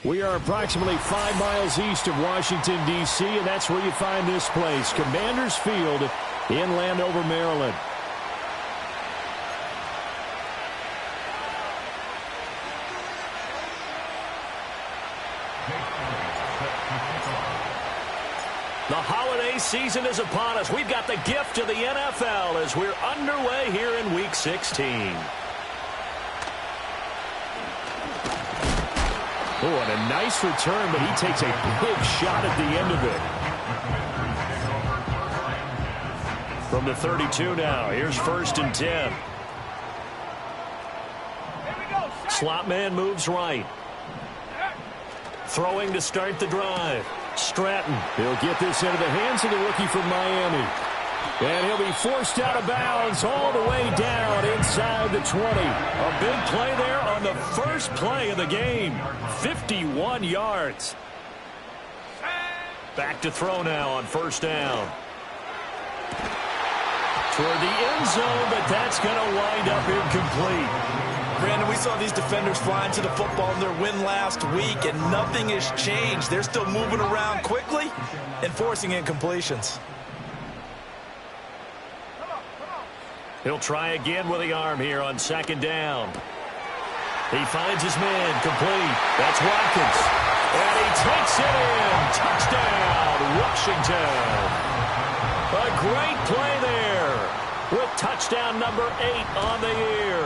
We are approximately 5 miles east of Washington, D.C., and that's where you find this place, Commanders Field in Landover, Maryland. The holiday season is upon us. We've got the gift of the NFL as we're underway here in Week 16. Oh, and a nice return, but he takes a big shot at the end of it. From the 32 now, here's 1st and 10. Slot man moves right. Throwing to start the drive. Stratton. He'll get this into the hands of the rookie from Miami. And he'll be forced out of bounds all the way down inside the 20. A big play there on the first play of the game. 51 yards. Back to throw now on 1st down. Toward the end zone, but that's going to wind up incomplete. Brandon, we saw these defenders flying to the football in their win last week, and nothing has changed. They're still moving around quickly and forcing incompletions. He'll try again with the arm here on 2nd down. He finds his man complete. That's Watkins. And he takes it in. Touchdown, Washington. A great play there with touchdown number 8 on the year.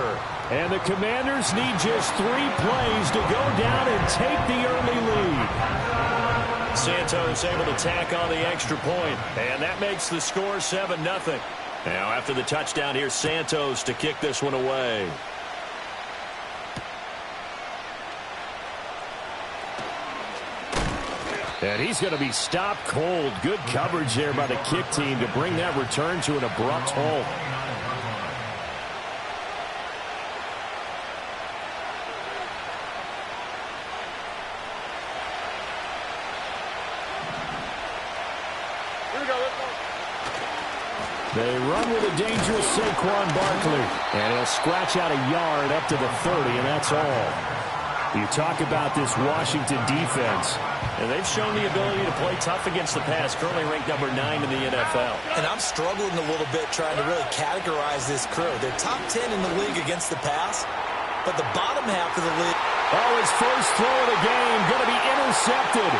And the Commanders need just 3 plays to go down and take the early lead. Santos able to tack on the extra point, and that makes the score 7-0. Now after the touchdown, here's Santos to kick this one away. And he's going to be stopped cold. Good coverage there by the kick team to bring that return to an abrupt halt. They run with a dangerous Saquon Barkley. And he'll scratch out a yard up to the 30, and that's all. You talk about this Washington defense. And they've shown the ability to play tough against the pass, currently ranked number 9 in the NFL. And I'm struggling a little bit trying to really categorize this crew. They're top 10 in the league against the pass, but the bottom half of the league. Oh, his first throw of the game going to be intercepted.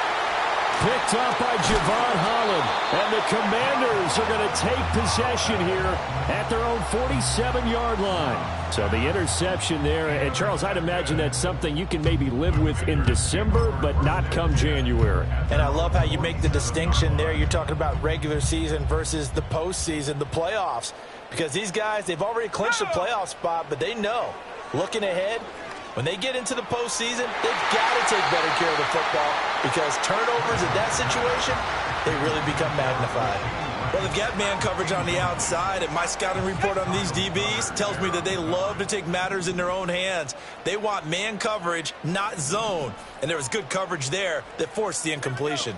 Picked up by Javon Holland. And the Commanders are going to take possession here at their own 47-yard line. So the interception there. And, Charles, I'd imagine that's something you can maybe live with in December, but not come January. And I love how you make the distinction there. You're talking about regular season versus the postseason, the playoffs. Because these guys, they've already clinched a playoff spot, but they know, looking ahead, when they get into the postseason, they've got to take better care of the football because turnovers in that situation, they really become magnified. Well, they've got man coverage on the outside, and my scouting report on these DBs tells me that they love to take matters in their own hands. They want man coverage, not zone. And there was good coverage there that forced the incompletion.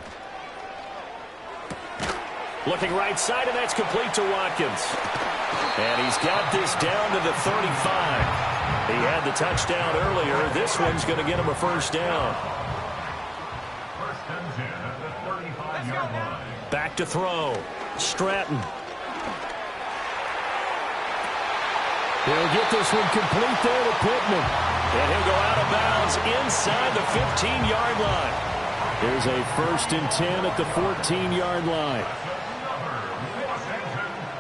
Looking right side, and that's complete to Watkins. And he's got this down to the 35. He had the touchdown earlier. This one's going to get him a 1st down. Back to throw. Stratton. He'll get this one complete there to Pittman. And he'll go out of bounds inside the 15-yard line. There's a 1st and 10 at the 14-yard line.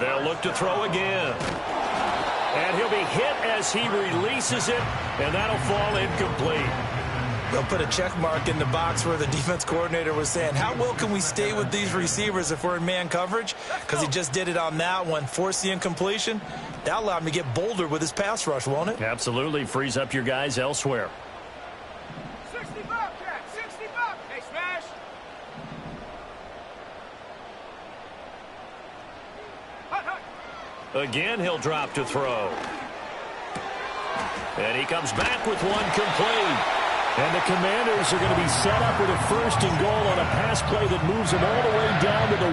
They'll look to throw again. And he'll be hit as he releases it, and that'll fall incomplete. They'll put a check mark in the box where the defense coordinator was saying, how well can we stay with these receivers if we're in man coverage? Because he just did it on that one, forced the incompletion. That allowed him to get bolder with his pass rush, won't it? Absolutely. Frees up your guys elsewhere. 60 Bobcat, 60 Bob. Hey, smash. Again, he'll drop to throw. And he comes back with one complete. And the Commanders are going to be set up with a 1st and goal on a pass play that moves them all the way down to the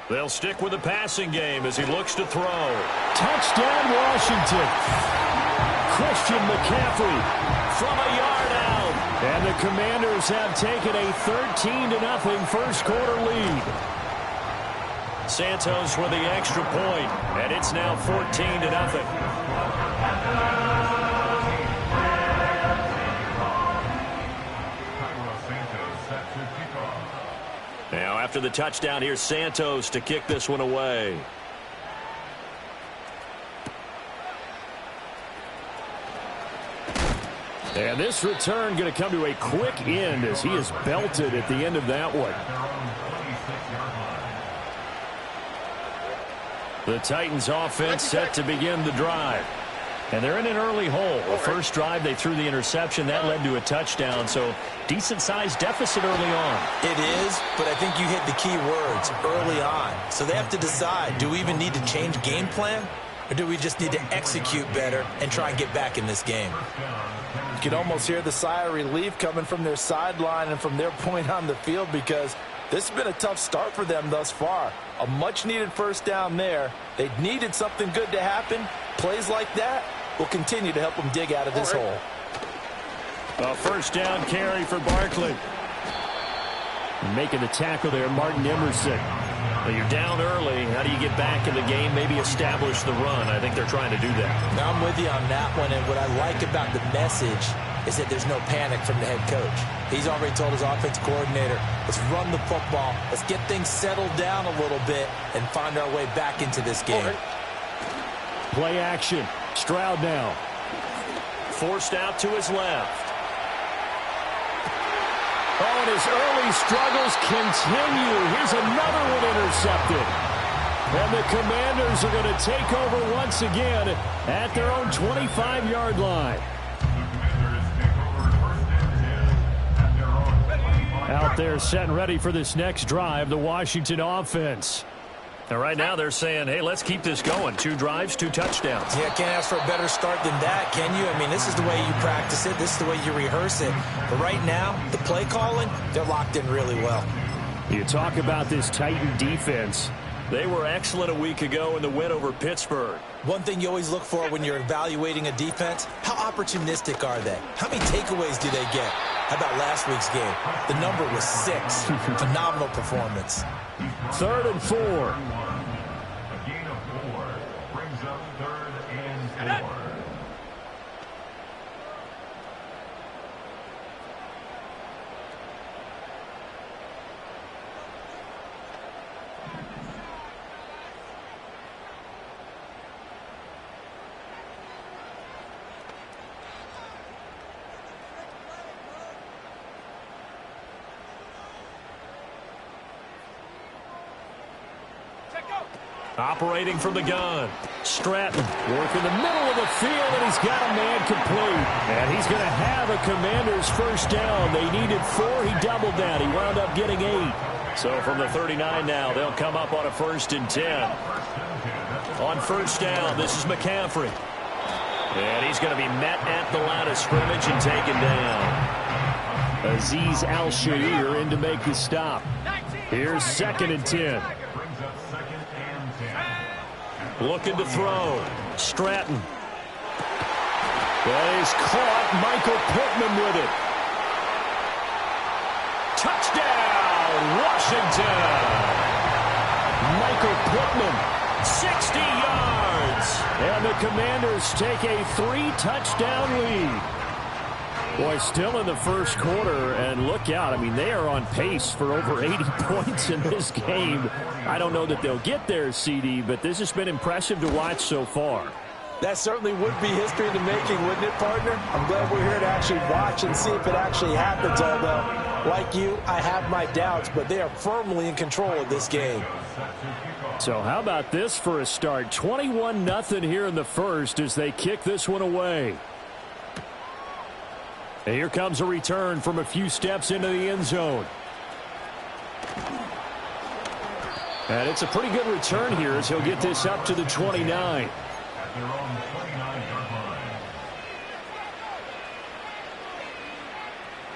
1. They'll stick with the passing game as he looks to throw. Touchdown, Washington. Christian McCaffrey from a yard out. And the Commanders have taken a 13-0 first quarter lead. Santos with the extra point, and it's now 14-0. Now after the touchdown, here's Santos to kick this one away. And this return going to come to a quick end as he is belted at the end of that one. The Titans offense set to begin the drive. And they're in an early hole. The first drive, they threw the interception. That led to a touchdown. So decent-sized deficit early on. It is, but I think you hit the key words, early on. So they have to decide, do we even need to change game plan? Or do we just need to execute better and try and get back in this game? You can almost hear the sigh of relief coming from their sideline and from their point on the field because this has been a tough start for them thus far. A much-needed first down there. They needed something good to happen. Plays like that will continue to help them dig out of this hole. A first down carry for Barkley. Making the tackle there, Martin Emerson. Well, you're down early. How do you get back in the game? Maybe establish the run. I think they're trying to do that. Now, I'm with you on that one, and what I like about the message is that there's no panic from the head coach. He's already told his offensive coordinator, let's run the football, let's get things settled down a little bit and find our way back into this game. Play action. Stroud now. Forced out to his left. Oh, and his early struggles continue. Here's another one intercepted. And the Commanders are going to take over once again at their own 25-yard line. Out there set and ready for this next drive, the Washington offense. And right now they're saying, hey, let's keep this going. 2 drives, 2 touchdowns. Yeah, can't ask for a better start than that, can you? I mean, this is the way you practice it. This is the way you rehearse it. But right now, the play calling, they're locked in really well. You talk about this Titan defense. They were excellent a week ago in the win over Pittsburgh. One thing you always look for when you're evaluating a defense, how opportunistic are they? How many takeaways do they get? How about last week's game? The number was 6. Phenomenal performance. 3rd and 4. A gain of 4 brings up 3rd and 4. Operating from the gun. Stratton working the middle of the field, and he's got a man complete. And he's going to have a Commander's first down. They needed 4. He doubled that. He wound up getting 8. So from the 39 now, they'll come up on a 1st and 10. On first down, this is McCaffrey. And he's going to be met at the line of scrimmage and taken down. Azeez Al-Shaair in to make the stop. Here's 2nd and 10. Looking to throw. Stratton. Well, he's caught. Michael Pittman with it. Touchdown, Washington. Michael Pittman. 60 yards. And the Commanders take a 3-touchdown lead. Boy, still in the first quarter, and look out. I mean, they are on pace for over 80 points in this game. I don't know that they'll get there, CD, but this has been impressive to watch so far. That certainly would be history in the making, wouldn't it, partner? I'm glad we're here to actually watch and see if it actually happens, although, like you, I have my doubts, but they are firmly in control of this game. So how about this for a start? 21-0 here in the first as they kick this one away. And here comes a return from a few steps into the end zone. And it's a pretty good return here as he'll get this up to the 29.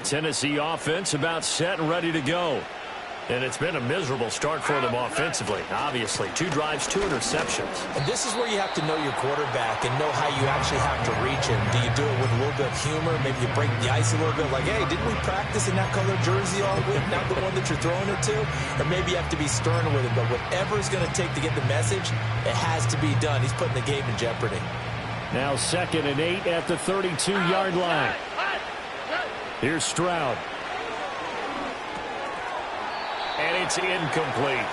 Tennessee offense about set and ready to go. And it's been a miserable start for them offensively, obviously. 2 drives, 2 interceptions. And this is where you have to know your quarterback and know how you actually have to reach him. Do you do it with a little bit of humor? Maybe you break the ice a little bit, like, hey, didn't we practice in that color jersey all week, not the one that you're throwing it to? Or maybe you have to be stern with it, but whatever it's going to take to get the message, it has to be done. He's putting the game in jeopardy. Now 2nd and 8 at the 32-yard line. Here's Stroud. And it's incomplete.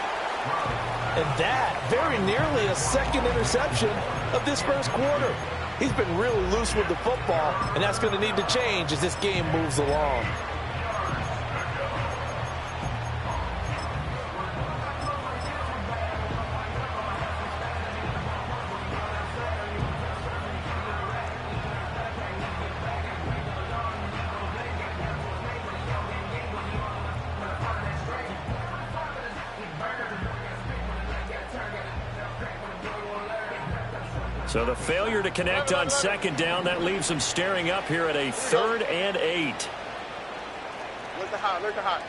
And that, very nearly a second interception of this first quarter. He's been really loose with the football, and that's going to need to change as this game moves along. So the failure to connect on 2nd down, that leaves them staring up here at a 3rd and 8. Look the hot, look the hot.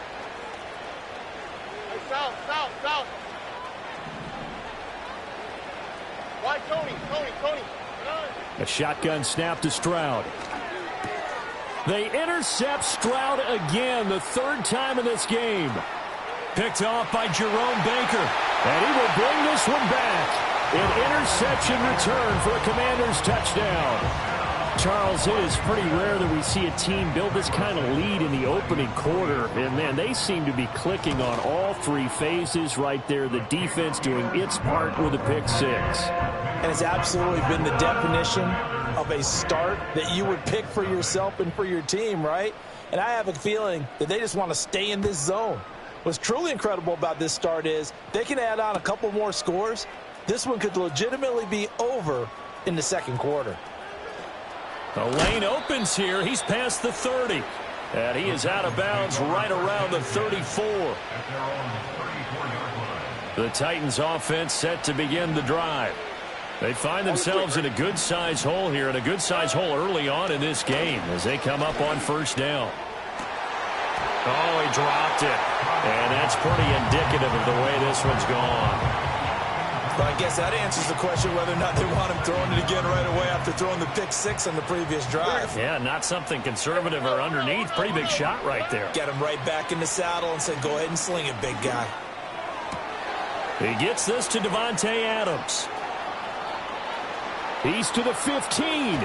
Hey, south, south, south. Why Tony? A shotgun snap to Stroud. They intercept Stroud again, the 3rd time in this game. Picked off by Jerome Baker. And he will bring this one back. An interception return for a Commanders touchdown. Charles, it is pretty rare that we see a team build this kind of lead in the opening quarter. And, man, they seem to be clicking on all 3 phases right there. The defense doing its part with a pick 6. And it's absolutely been the definition of a start that you would pick for yourself and for your team, right? And I have a feeling that they just want to stay in this zone. What's truly incredible about this start is they can add on a couple more scores. This one could legitimately be over in the second quarter. The lane opens here. He's past the 30. And he is out of bounds right around the 34. The Titans offense set to begin the drive. They find themselves in a good-sized hole here, and a good-sized hole early on in this game as they come up on 1st down. Oh, he dropped it. And that's pretty indicative of the way this one's gone. But I guess that answers the question whether or not they want him throwing it again right away after throwing the pick 6 on the previous drive. Yeah, not something conservative or underneath. Pretty big shot right there. Get him right back in the saddle and say, go ahead and sling it, big guy. He gets this to Davante Adams. He's to the 15.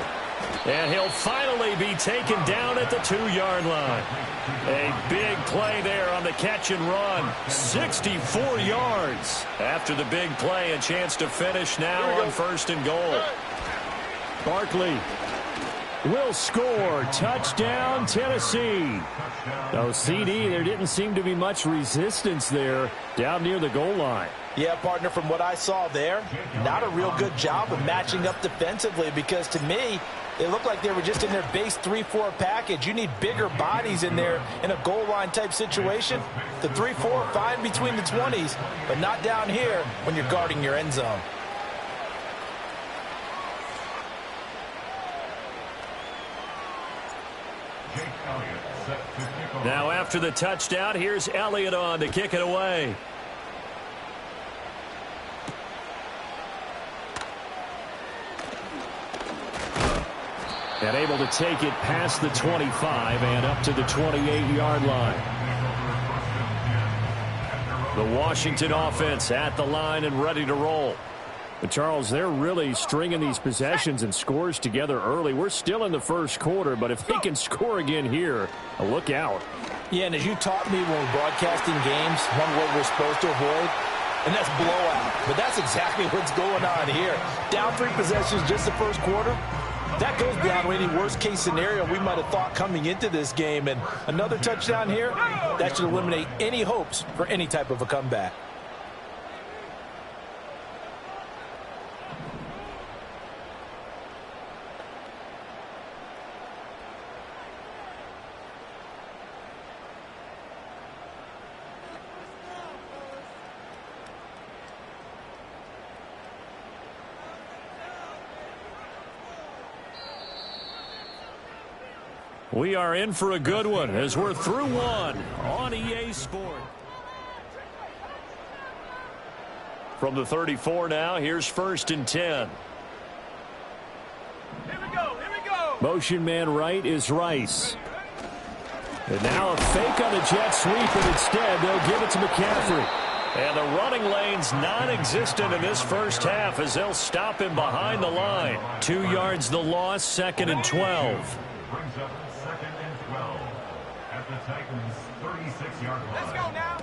And he'll finally be taken down at the 2-yard line. A big play there on the catch and run. 64 yards. After the big play, a chance to finish now on 1st and goal. Barkley will score. Touchdown, Tennessee. No, CD, there didn't seem to be much resistance there down near the goal line. Yeah, partner, from what I saw there, not a real good job of matching up defensively because to me, it looked like they were just in their base 3-4 package. You need bigger bodies in there in a goal line type situation. The 3-4, fine between the 20s, but not down here when you're guarding your end zone. Now after the touchdown, here's Elliott on to kick it away. And able to take it past the 25 and up to the 28-yard line. The Washington offense at the line and ready to roll. But Charles, they're really stringing these possessions and scores together early. We're still in the first quarter, but if they can score again here, look out. Yeah, and as you taught me when we're broadcasting games, one word we're supposed to avoid, and that's blowout. But that's exactly what's going on here. Down 3 possessions just the first quarter. That goes beyond any worst-case scenario we might have thought coming into this game. And another touchdown here, that should eliminate any hopes for any type of a comeback. We are in for a good one as we're through one on EA Sport. From the 34 now, here's 1st and 10. Here we go. Motion man right is Rice. And now a fake on a jet sweep, and instead they'll give it to McCaffrey. And the running lane's non-existent in this first half as they'll stop him behind the line. 2 yards the loss, 2nd and 12. Brings up 2nd and 12 at the Titans' 36-yard line. Let's go now.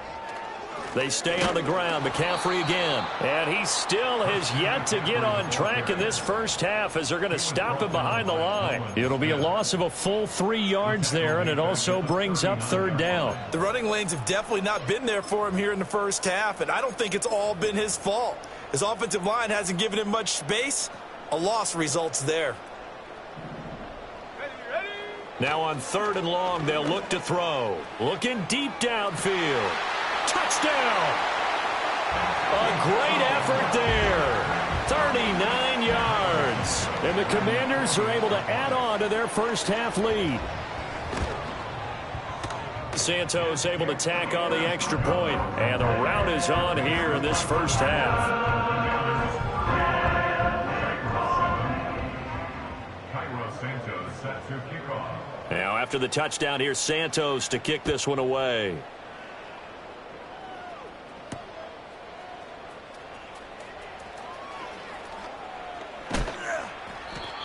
They stay on the ground. McCaffrey again. And he still has yet to get on track in this first half as they're going to stop him behind the line. It'll be a loss of a full 3 yards there, and it also brings up 3rd down. The running lanes have definitely not been there for him here in the first half, and I don't think it's all been his fault. His offensive line hasn't given him much space. A loss results there. Now on 3rd and long, they'll look to throw. Looking deep downfield. Touchdown! A great effort there. 39 yards. And the Commanders are able to add on to their first half lead. Santos able to tack on the extra point. And the rout is on here in this first half. Cairo Santos set to kick off. Now after the touchdown, here's Santos to kick this one away.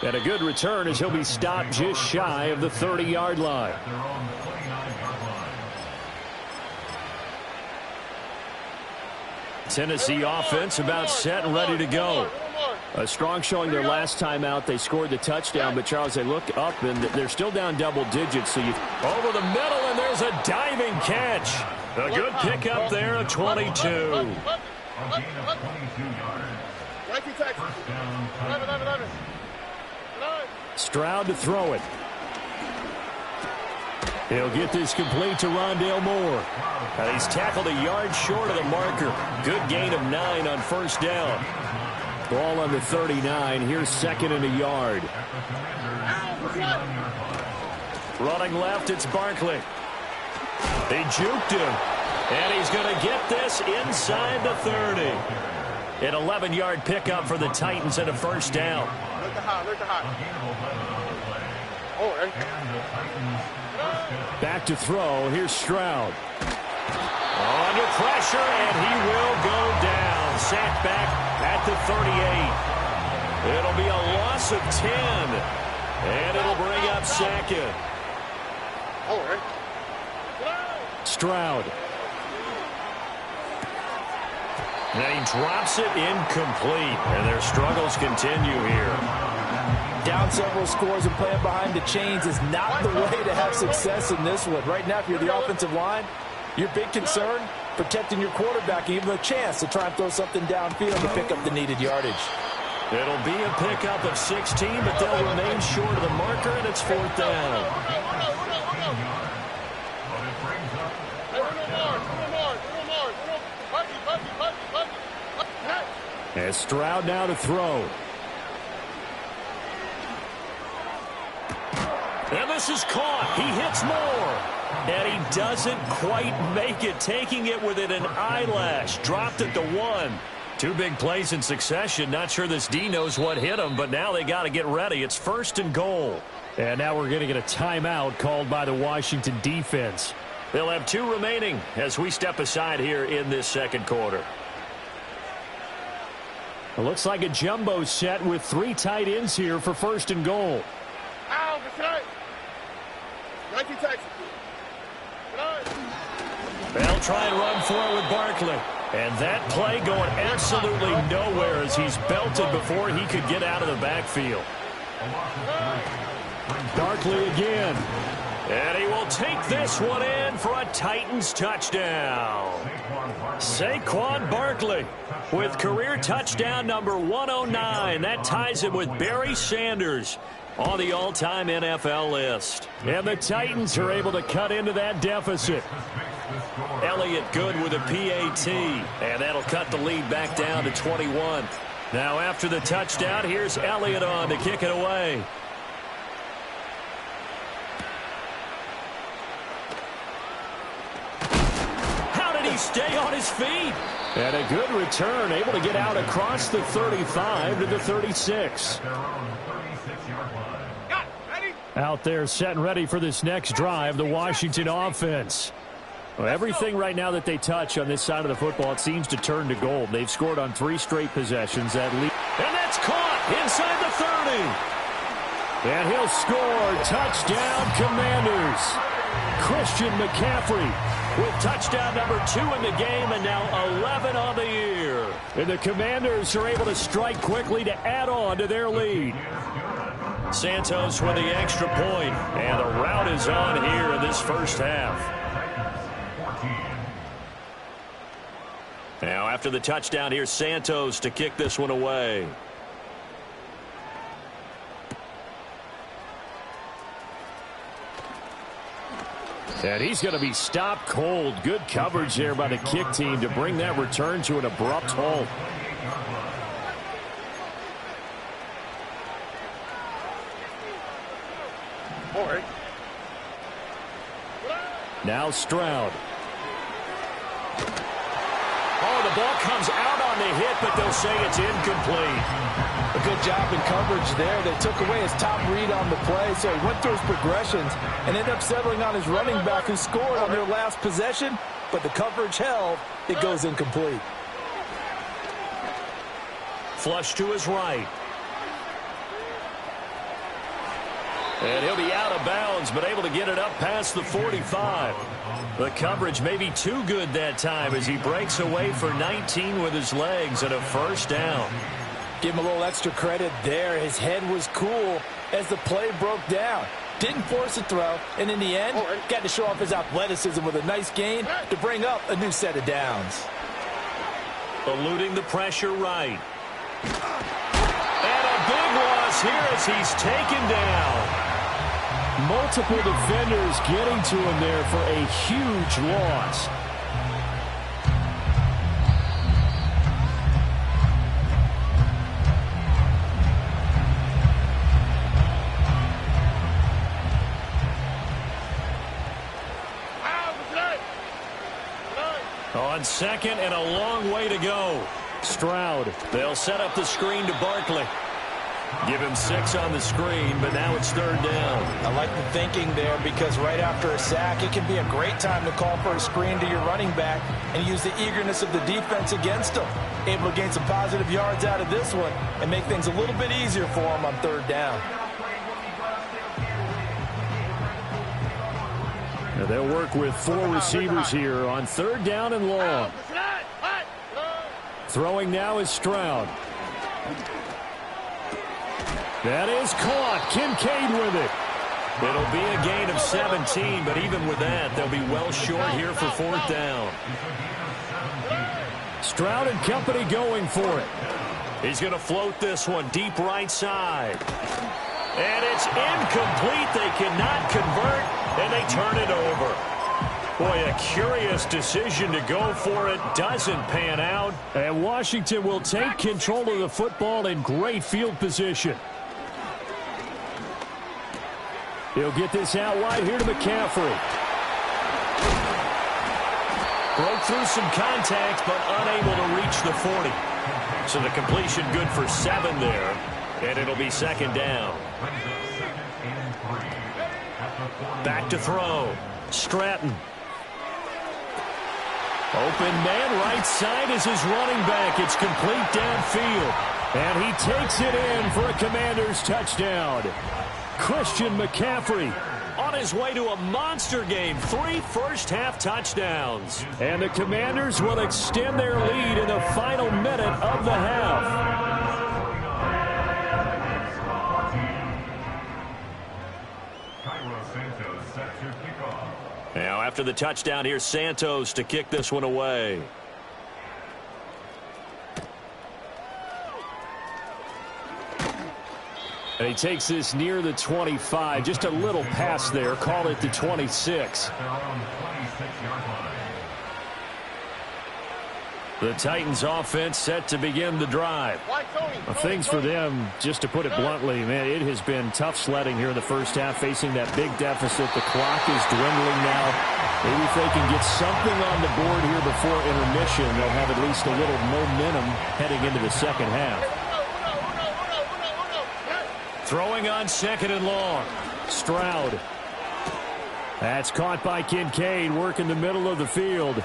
And a good return as he'll be stopped just shy of the 30-yard line. They're on the 29-yard line. Tennessee offense about set and ready to go. A strong showing their last time out. They scored the touchdown, but Charles, they look up and they're still down double digits. So you over the middle, and there's a diving catch. A good pickup there of 22. A gain of 22 yards. First down. Stroud to throw it. He'll get this complete to Rondale Moore. And he's tackled a yard short of the marker. Good gain of 9 on first down. Ball on the 39. Here's 2nd and a yard. Running left, it's Barkley. They juked him. And he's going to get this inside the 30. An 11-yard pickup for the Titans and a first down. Back to throw. Here's Stroud. Under pressure, and he will go down. Sacked back at the 38. It'll be a loss of 10. And it'll bring up 2nd. Stroud. And he drops it incomplete. And their struggles continue here. Down several scores and playing behind the chains is not the way to have success in this one. Right now, if you're the offensive line, your big concern, protecting your quarterback and give him a chance to try and throw something downfield to pick up the needed yardage. It'll be a pickup of 16, but they'll remain short of the marker, and it's 4th down. And Stroud now to throw. And this is caught. He hits Moore. And he doesn't quite make it, taking it within an eyelash. Dropped it to 1. 2 big plays in succession. Not sure this D knows what hit him, but now they got to get ready. It's 1st and goal. And now we're going to get a timeout called by the Washington defense. They'll have 2 remaining as we step aside here in this second quarter. It looks like a jumbo set with 3 tight ends here for 1st and goal. They'll try and run for it with Barkley. And that play going absolutely nowhere as he's belted before he could get out of the backfield. Barkley again. And he will take this one in for a Titans touchdown. Saquon Barkley with career touchdown number 109. That ties him with Barry Sanders on the all-time NFL list. And the Titans are able to cut into that deficit. Elliott good with a PAT. And that'll cut the lead back down to 21. Now after the touchdown, here's Elliott on to kick it away. stay on his feet? And a good return, able to get out across the 35 to the 36. Their own 36-yard line. Out there set and ready for this next drive, the Washington offense. Well, everything right now that they touch on this side of the football, it seems to turn to gold. They've scored on 3 straight possessions. And that's caught inside the 30. And he'll score. Touchdown, Commanders. Christian McCaffrey with touchdown number 2 in the game, and now 11 on the year. And the Commanders are able to strike quickly to add on to their lead. Santos with the extra point, and the rout is on here in this first half. Now after the touchdown, here's Santos to kick this one away. And he's going to be stopped cold. Good coverage there by the kick team to bring that return to an abrupt halt. Now Stroud. Oh, the ball comes out on the hit, but they'll say it's incomplete. A good job in coverage there. They took away his top read on the play, so he went through his progressions and ended up settling on his running back who scored on their last possession, but the coverage held. It goes incomplete. Flush to his right. And he'll be out of bounds, but able to get it up past the 45. The coverage may be too good that time as he breaks away for 19 with his legs and a first down. Give him a little extra credit there. His head was cool as the play broke down. Didn't force a throw, and in the end, got to show off his athleticism with a nice gain to bring up a new set of downs. Eluding the pressure right. And a big loss here as he's taken down. Multiple defenders getting to him there for a huge loss. On second and a long way to go. Stroud. They'll set up the screen to Barkley. Give him 6 on the screen, but now it's third down. I like the thinking there because right after a sack, it can be a great time to call for a screen to your running back and use the eagerness of the defense against him. Able to gain some positive yards out of this one and make things a little bit easier for him on third down. Now they'll work with 4 receivers here on third down and long. Throwing now is Stroud. That is caught. Kincaid with it. It'll be a gain of 17, but even with that, they'll be well short here for fourth down. Stroud and company going for it. He's going to float this one deep right side. And it's incomplete. They cannot convert, and they turn it over. Boy, a curious decision to go for it. Doesn't pan out. And Washington will take control of the football in great field position. He'll get this out wide here to McCaffrey. Broke through some contact, but unable to reach the 40. So the completion good for 7 there, and it'll be second down. Back to throw. Stratton. Open man right side is his running back. It's complete downfield. And he takes it in for a Commanders touchdown. Christian McCaffrey on his way to a monster game. 3 first-half touchdowns. And the Commanders will extend their lead in the final minute of the half. Now after the touchdown, here's Santos to kick this one away. And he takes this near the 25. Just a little pass there. Call it the 26. The Titans offense set to begin the drive. Well, things for them, just to put it bluntly, man, it has been tough sledding here in the first half, facing that big deficit. The clock is dwindling now. Maybe if they can get something on the board here before intermission, they'll have at least a little momentum heading into the second half. Throwing on second and long. Stroud. That's caught by Kincaid, working the middle of the field.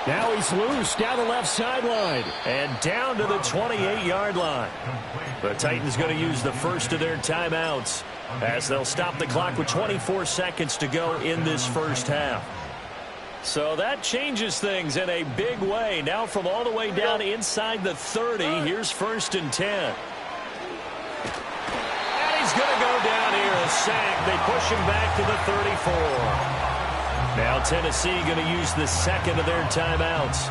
Now he's loose down the left sideline. And down to the 28-yard line. The Titans going to use the first of their timeouts as they'll stop the clock with 24 seconds to go in this first half. So that changes things in a big way. Now from all the way down inside the 30, here's 1st and 10. And he's going to go down here, a sack. They push him back to the 34. Now Tennessee going to use the second of their timeouts.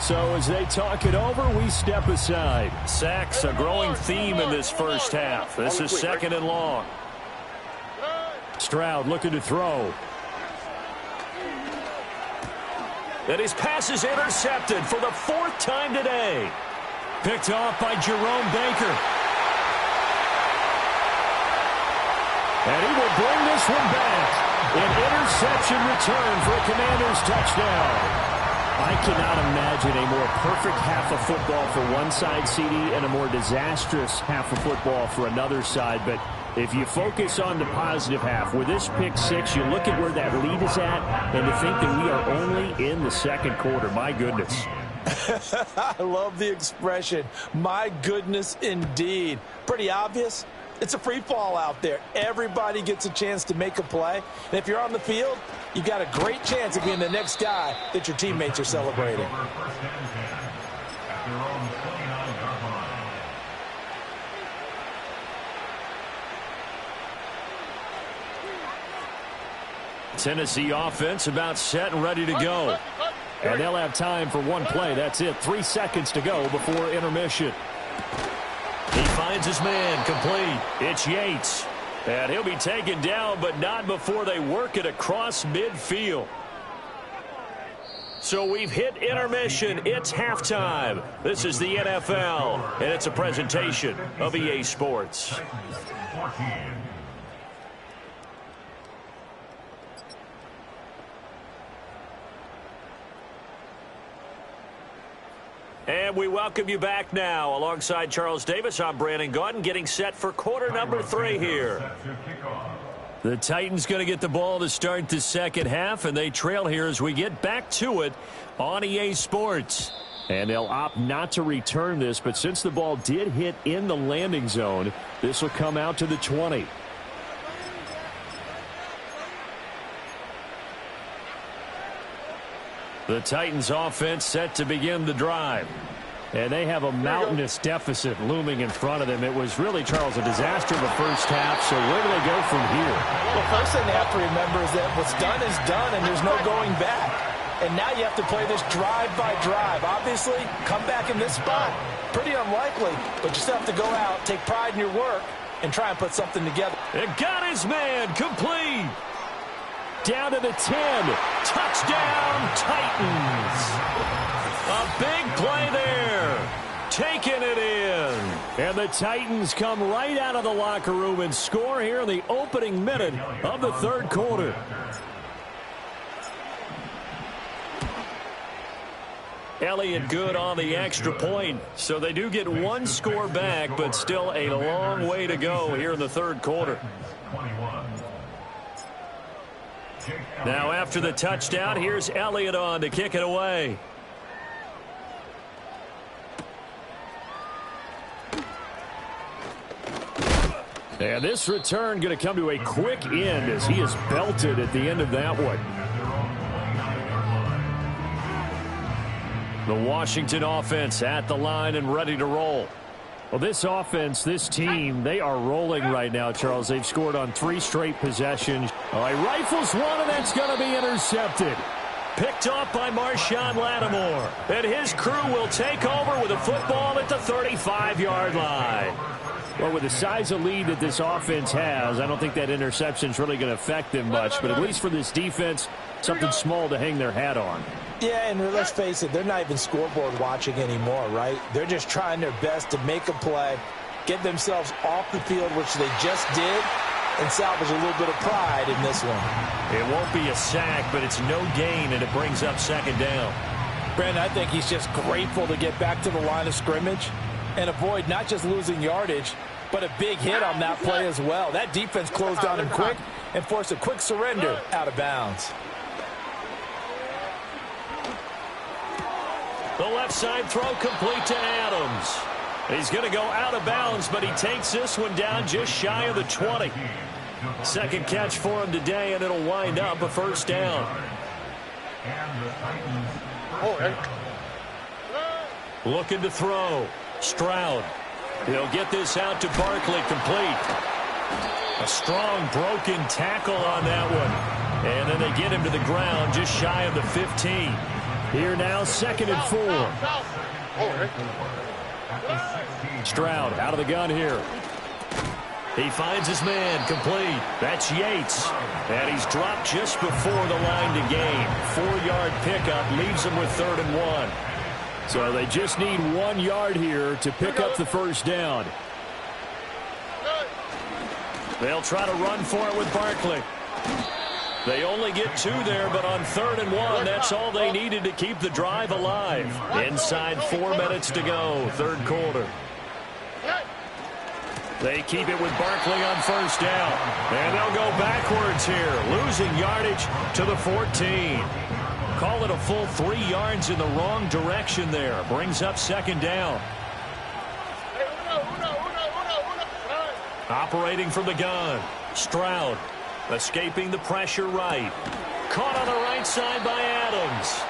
So as they talk it over, we step aside. Sacks, a growing theme in this first half. This is second and long. Stroud looking to throw. And his pass is intercepted for the 4th time today. Picked off by Jerome Baker. And he will bring this one back. An interception return for a Commanders touchdown. I cannot imagine a more perfect half of football for one side, CD, and a more disastrous half of football for another side. But if you focus on the positive half, with this pick six, you look at where that lead is at, and to think that we are only in the second quarter. My goodness. I love the expression, my goodness indeed. Pretty obvious. It's a free fall out there. Everybody gets a chance to make a play. And if you're on the field, you've got a great chance of being the next guy that your teammates are celebrating. Tennessee offense about set and ready to go. And they'll have time for one play. That's it. 3 seconds to go before intermission. He finds his man complete. It's Yates. And he'll be taken down, but not before they work it across midfield. So we've hit intermission. It's halftime. This is the NFL, and it's a presentation of EA Sports. And we welcome you back now. Alongside Charles Davis, I'm Brandon Gaudin, getting set for quarter number 3 here. The Titans going to get the ball to start the second half, and they trail here as we get back to it on EA Sports. And they'll opt not to return this, but since the ball did hit in the landing zone, this will come out to the 20. The Titans offense set to begin the drive. And they have a mountainous deficit looming in front of them. It was really, Charles, a disaster the first half, so where do they go from here? Well, first thing they have to remember is that what's done is done, and there's no going back. And now you have to play this drive by drive. Obviously, come back in this spot. Pretty unlikely, but you still have to go out, take pride in your work, and try and put something together. It got his man complete. Down to the 10. Touchdown, Titans. A big play there. Taking it in. And the Titans come right out of the locker room and score here in the opening minute of the third quarter. Elliott good on the extra point. So they do get one score back, but still a long way to go here in the third quarter. Now after the touchdown, here's Elliott on to kick it away. And this return going to come to a quick end as he is belted at the end of that one. The Washington offense at the line and ready to roll. Well, this offense, this team, they are rolling right now, Charles. They've scored on 3 straight possessions. All right, rifles one, and that's going to be intercepted. Picked off by Marshawn Lattimore. And his crew will take over with a football at the 35-yard line. Well, with the size of lead that this offense has, I don't think that interception is really going to affect them much. But at least for this defense, something small to hang their hat on. Yeah, and let's face it, they're not even scoreboard watching anymore, right? They're just trying their best to make a play, get themselves off the field, which they just did, and salvage a little bit of pride in this one. It won't be a sack, but it's no gain, and it brings up second down. Brandon, I think he's just grateful to get back to the line of scrimmage and avoid not just losing yardage, but a big hit on that play as well. That defense closed on him quick and forced a quick surrender out of bounds. The left side throw complete to Adams. He's going to go out of bounds, but he takes this one down just shy of the 20. Second catch for him today, and it'll wind up a first down. Looking to throw. Stroud. He'll get this out to Barkley, complete. A strong broken tackle on that one. And then they get him to the ground just shy of the 15. Here now, 2nd and 4. Stroud out of the gun here. He finds his man, complete. That's Yates. And he's dropped just before the line to gain. 4-yard pickup leaves him with 3rd and 1. So they just need 1 yard here to pick up the first down. They'll try to run for it with Barkley. They only get 2 there, but on 3rd and 1, that's all they needed to keep the drive alive. Inside 4 minutes to go, 3rd quarter. They keep it with Barkley on first down. And they'll go backwards here, losing yardage to the 14. Call it a full 3 yards in the wrong direction there. Brings up second down. Operating from the gun. Stroud escaping the pressure right. Caught on the right side by Adams.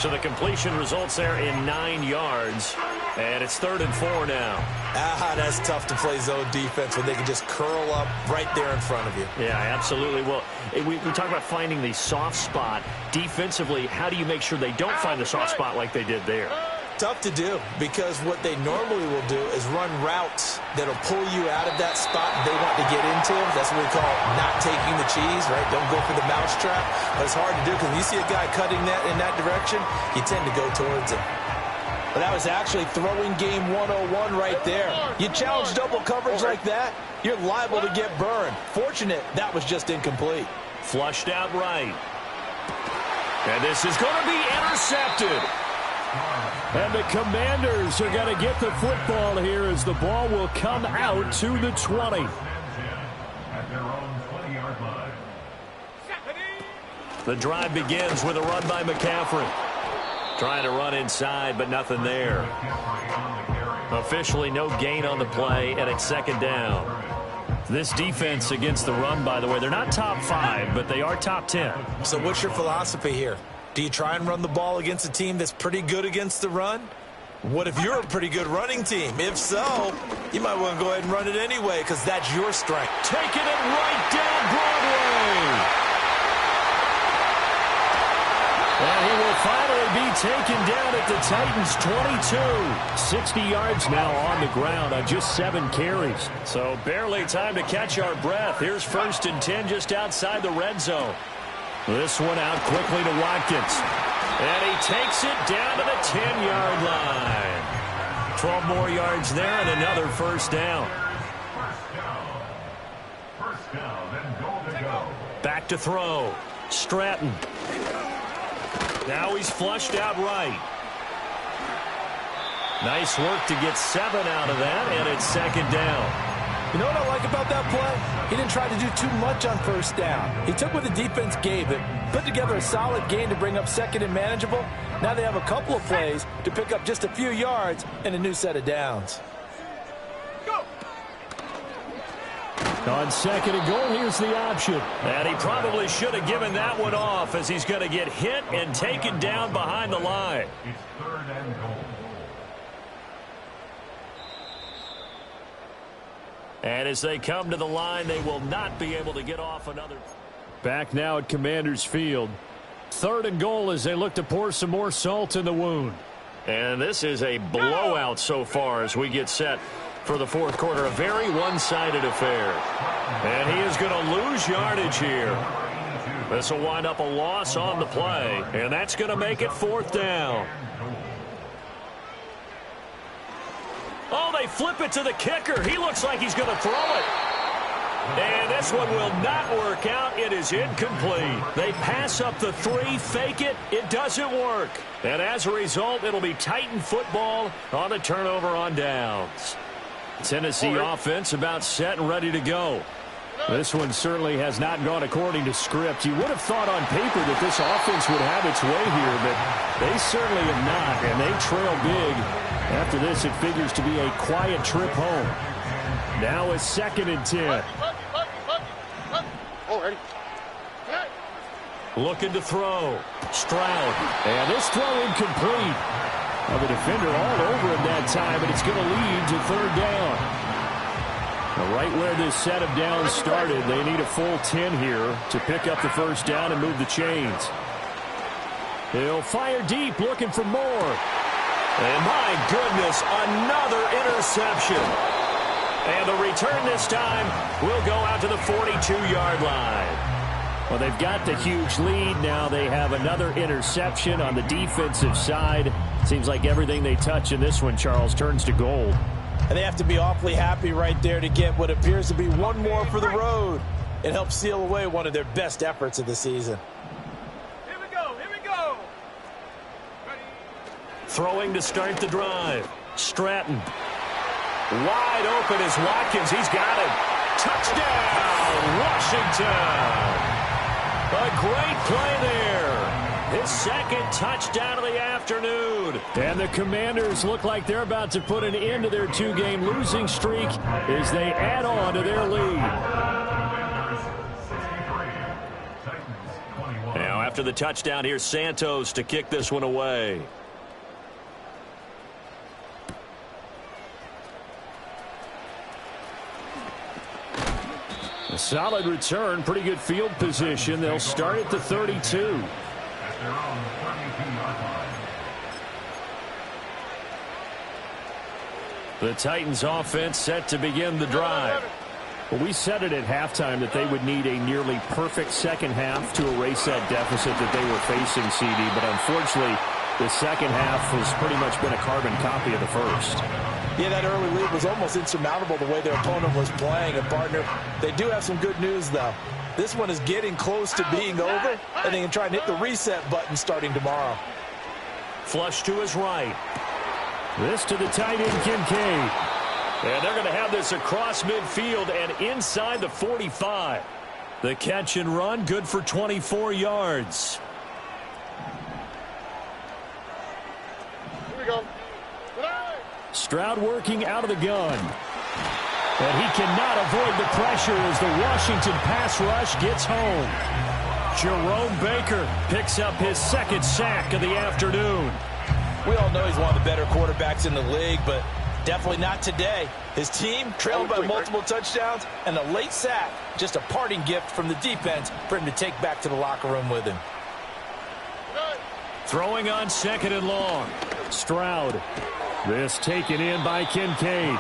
So the completion results there in 9 yards. And it's 3rd and 4 now. That's tough to play zone defense when they can just curl up right there in front of you. Yeah, absolutely. Well, we talk about finding the soft spot. Defensively, how do you make sure they don't find the soft spot like they did there? Tough to do, because what they normally will do is run routes that'll pull you out of that spot they want to get into. That's what we call not taking the cheese, right? Don't go for the mousetrap. But it's hard to do because when you see a guy cutting that in that direction, you tend to go towards it. But that was actually throwing game 101 right there. You challenge double coverage like that, you're liable to get burned. Fortunate that was just incomplete. Flushed out right. And this is going to be intercepted. And the Commanders are going to get the football here as the ball will come out to the 20. At their own 20-yard line. The drive begins with a run by McCaffrey. Trying to run inside, but nothing there. Officially no gain on the play, and it's second down. This defense against the run, by the way, they're not top 5, but they are top 10. So what's your philosophy here? Do you try and run the ball against a team that's pretty good against the run? What if you're a pretty good running team? If so, you might want to go ahead and run it anyway because that's your strength. Taking it right down Broadway. And he will finally be taken down at the Titans' 22. 60 yards now on the ground on just 7 carries. So barely time to catch our breath. Here's 1st and 10 just outside the red zone. This one out quickly to Watkins. And he takes it down to the 10-yard line. 12 more yards there and another first down. First down, then goal to go. Back to throw. Stratton. Now he's flushed out right. Nice work to get 7 out of that, and it's second down. You know what I like about that play? He didn't try to do too much on first down. He took what the defense gave it, put together a solid gain to bring up 2nd and manageable. Now they have a couple of plays to pick up just a few yards and a new set of downs. On 2nd and goal, here's the option. And he probably should have given that one off as he's going to get hit and taken down behind the line. It's 3rd and goal. And as they come to the line, they will not be able to get off another. Back now at Commanders Field. 3rd and goal as they look to pour some more salt in the wound. And this is a blowout so far as we get set for the 4th quarter. A very one-sided affair. And he is going to lose yardage here. This will wind up a loss on the play. And that's going to make it 4th down. Oh, they flip it to the kicker. He looks like he's going to throw it. And this one will not work out. It is incomplete. They pass up the 3, fake it. It doesn't work. And as a result, it'll be Titan football on the turnover on downs. Tennessee offense about set and ready to go. This one certainly has not gone according to script. You would have thought on paper that this offense would have its way here, but they certainly have not, and they trail big. After this, it figures to be a quiet trip home. Now it's 2nd and 10. Looking to throw. Stroud. And this throw incomplete. Well, the defender all over him that time, but it's going to lead to 3rd down. Right where this set of downs started, they need a full 10 here to pick up the 1st down and move the chains. He'll fire deep, looking for more. And my goodness, another interception. And the return this time will go out to the 42-yard line. Well, they've got the huge lead. Now they have another interception on the defensive side. Seems like everything they touch in this one, Charles, turns to gold. And they have to be awfully happy right there to get what appears to be one more for the road. It helps seal away one of their best efforts of the season. Here we go. Here we go. Throwing to start the drive. Stratton. Wide open is Watkins. He's got it. Touchdown, Washington. A great play there. His 2nd touchdown of the afternoon. And the Commanders look like they're about to put an end to their 2-game losing streak as they add on to their lead. Now after the touchdown, here's Santos to kick this one away. A solid return, pretty good field position. They'll start at the 32. The Titans offense set to begin the drive. Well, we said it at halftime that they would need a nearly perfect second half to erase that deficit that they were facing, CD, but unfortunately the second half has pretty much been a carbon copy of the first. Yeah, that early lead was almost insurmountable the way their opponent was playing. And, partner, they do have some good news, though. This one is getting close to being over, and they can try and hit the reset button starting tomorrow. Flush to his right. This to the tight end, Kincaid. And they're going to have this across midfield and inside the 45. The catch and run, good for 24 yards. Here we go. Stroud working out of the gun. And he cannot avoid the pressure as the Washington pass rush gets home. Jerome Baker picks up his 2nd sack of the afternoon. We all know he's one of the better quarterbacks in the league, but definitely not today. His team trailed by multiple touchdowns, and a late sack, just a parting gift from the defense for him to take back to the locker room with him. Throwing on 2nd and long. Stroud. This taken in by Kincaid.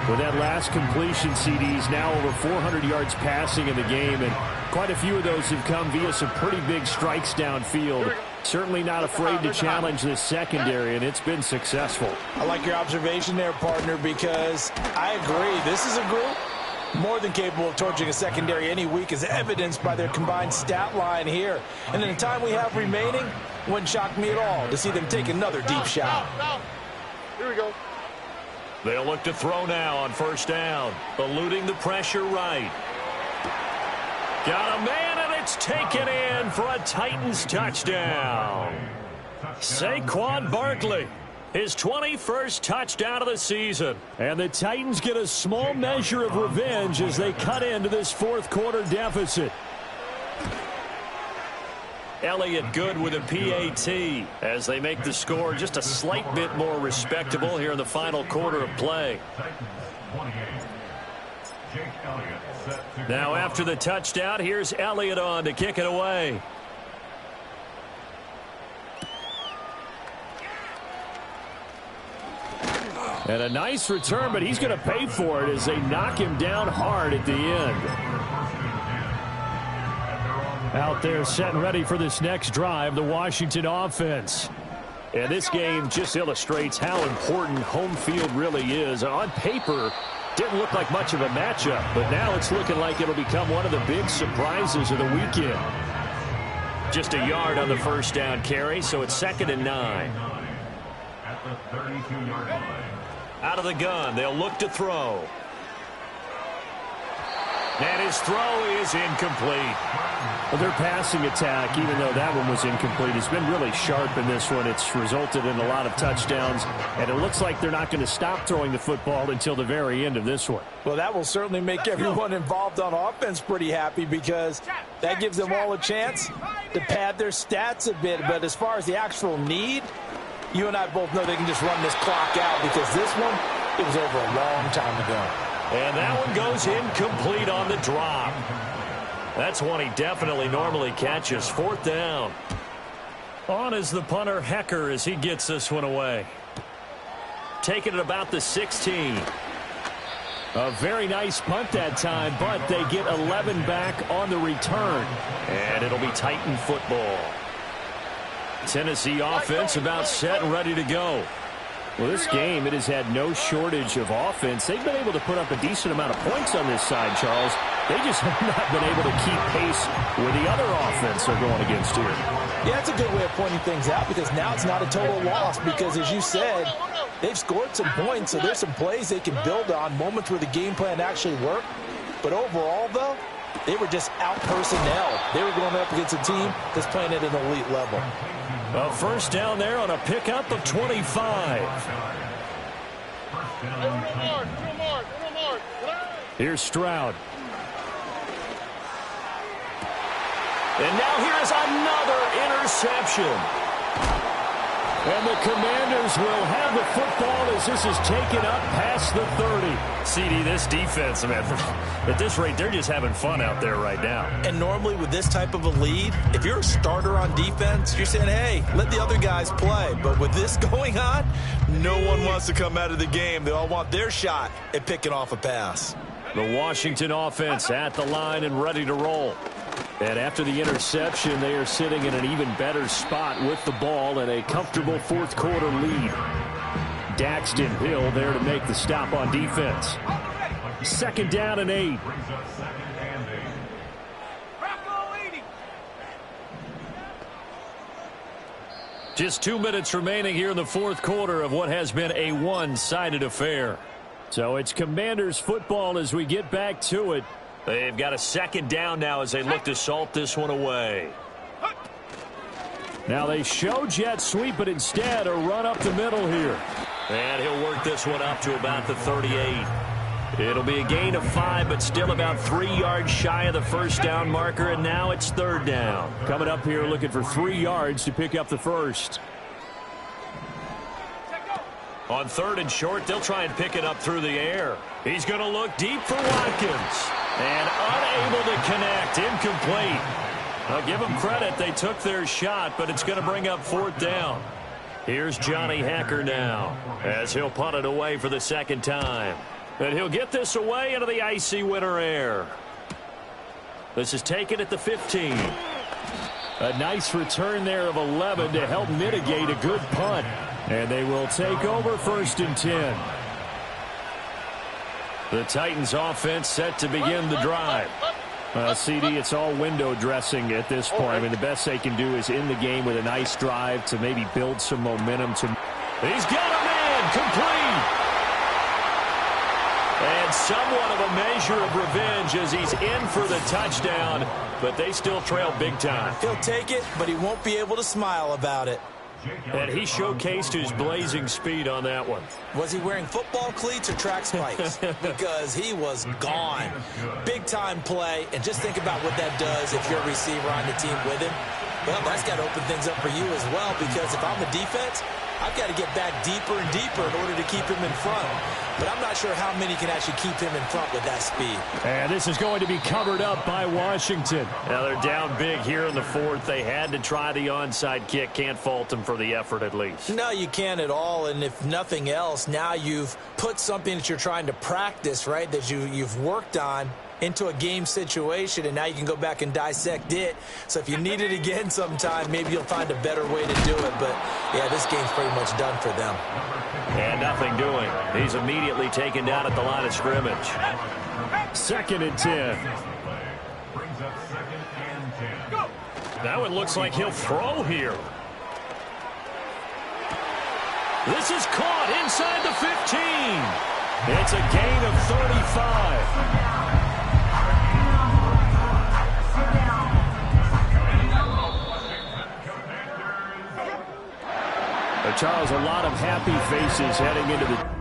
With that last completion, CDs now over 400 yards passing in the game, and quite a few of those have come via some pretty big strikes downfield. Certainly not afraid to challenge this secondary, and it's been successful. I like your observation there, partner, because I agree. This is a group more than capable of torching a secondary any week, as evidenced by their combined stat line here. And in the time we have remaining, wouldn't shock me at all to see them take another deep shot. Here we go. They'll look to throw now on 1st down. Eluding the pressure right. Got a man, and it's taken in for a Titans touchdown. Saquon Barkley, his 21st touchdown of the season. And the Titans get a small measure of revenge as they cut into this 4th quarter deficit. Elliott good with a PAT as they make the score just a slight bit more respectable here in the final quarter of play. Now after the touchdown, here's Elliott on to kick it away. And a nice return, but he's going to pay for it as they knock him down hard at the end. Out there set and ready for this next drive, the Washington offense. And this game just illustrates how important home field really is. On paper, Didn't look like much of a matchup, but now it's looking like it'll become one of the big surprises of the weekend. Just a yard on the first down carry, so it's 2nd and 9. At the 32-yard line. Out of the gun, they'll look to throw. And his throw is incomplete. Well, their passing attack, even though that one was incomplete, has been really sharp in this one. It's resulted in a lot of touchdowns, and it looks like they're not going to stop throwing the football until the very end of this one. Well, that will certainly make everyone involved on offense pretty happy because that gives them all a chance to pad their stats a bit. But as far as the actual need, you and I both know they can just run this clock out because this one, it was over a long time ago. And that one goes incomplete on the drop. That's one he definitely normally catches. 4th down. On is the punter, Hecker, as he gets this one away. Taking it about the 16. A very nice punt that time, but they get 11 back on the return. And it'll be Titan football. Tennessee offense about set and ready to go. Well, this game, it has had no shortage of offense. They've been able to put up a decent amount of points on this side, Charles. They just have not been able to keep pace with the other offense they're going against here. Yeah, that's a good way of pointing things out because now it's not a total loss because, as you said, they've scored some points, so there's some plays they can build on, moments where the game plan actually worked. But overall, though, they were just out-personnel. They were going up against a team that's playing at an elite level. A first down there on a pickup of 25. Here's Stroud. And now here's another interception. And the Commanders will have the football as this is taken up past the 30. CD, this defense, man, at this rate, they're just having fun out there right now. And normally with this type of a lead, if you're a starter on defense, you're saying, hey, let the other guys play. But with this going on, no one wants to come out of the game. They all want their shot at picking off a pass. The Washington offense at the line and ready to roll. And after the interception, they are sitting in an even better spot with the ball and a comfortable 4th quarter lead. Daxton Hill there to make the stop on defense. 2nd down and 8. Just 2 minutes remaining here in the 4th quarter of what has been a one-sided affair. So it's Commanders football as we get back to it. They've got a 2nd down now as they look to salt this one away. Now they show jet sweep, but instead a run up the middle here. And he'll work this one up to about the 38. It'll be a gain of 5, but still about 3 yards shy of the first down marker, and now it's 3rd down. Coming up here looking for 3 yards to pick up the first. On 3rd and short, they'll try and pick it up through the air. He's going to look deep for Watkins. And unable to connect. Incomplete. I'll give them credit. They took their shot, but it's going to bring up 4th down. Here's Johnny Hecker now as he'll punt it away for the 2nd time. And he'll get this away into the icy winter air. This is taken at the 15. A nice return there of 11 to help mitigate a good punt. And they will take over 1st and 10. The Titans offense set to begin the drive. CD, it's all window dressing at this point. I mean, the best they can do is in the game with a nice drive to maybe build some momentum. He's got a man complete. And somewhat of a measure of revenge as he's in for the touchdown, but they still trail big time. He'll take it, but he won't be able to smile about it. And he showcased his blazing speed on that one. Was he wearing football cleats or track spikes? Because he was gone. Big-time play, and just think about what that does if you're a receiver on the team with him. Well, that's got to open things up for you as well, because if I'm a defense, I've got to get back deeper and deeper in order to keep him in front. But I'm not sure how many can actually keep him in front with that speed. And this is going to be covered up by Washington. Now they're down big here in the 4th. They had to try the onside kick. Can't fault them for the effort at least. No, you can't at all. And if nothing else, now you've put something that you're trying to practice, right, that you've worked on into a game situation, and now you can go back and dissect it. So if you need it again sometime, maybe you'll find a better way to do it. But, yeah, this game's pretty much done for them. And nothing doing. He's immediately taken down at the line of scrimmage. 2nd and 10. Brings up 2nd and 10. Now it looks like he'll throw here. This is caught inside the 15. It's a gain of 35. Charles, a lot of happy faces heading into the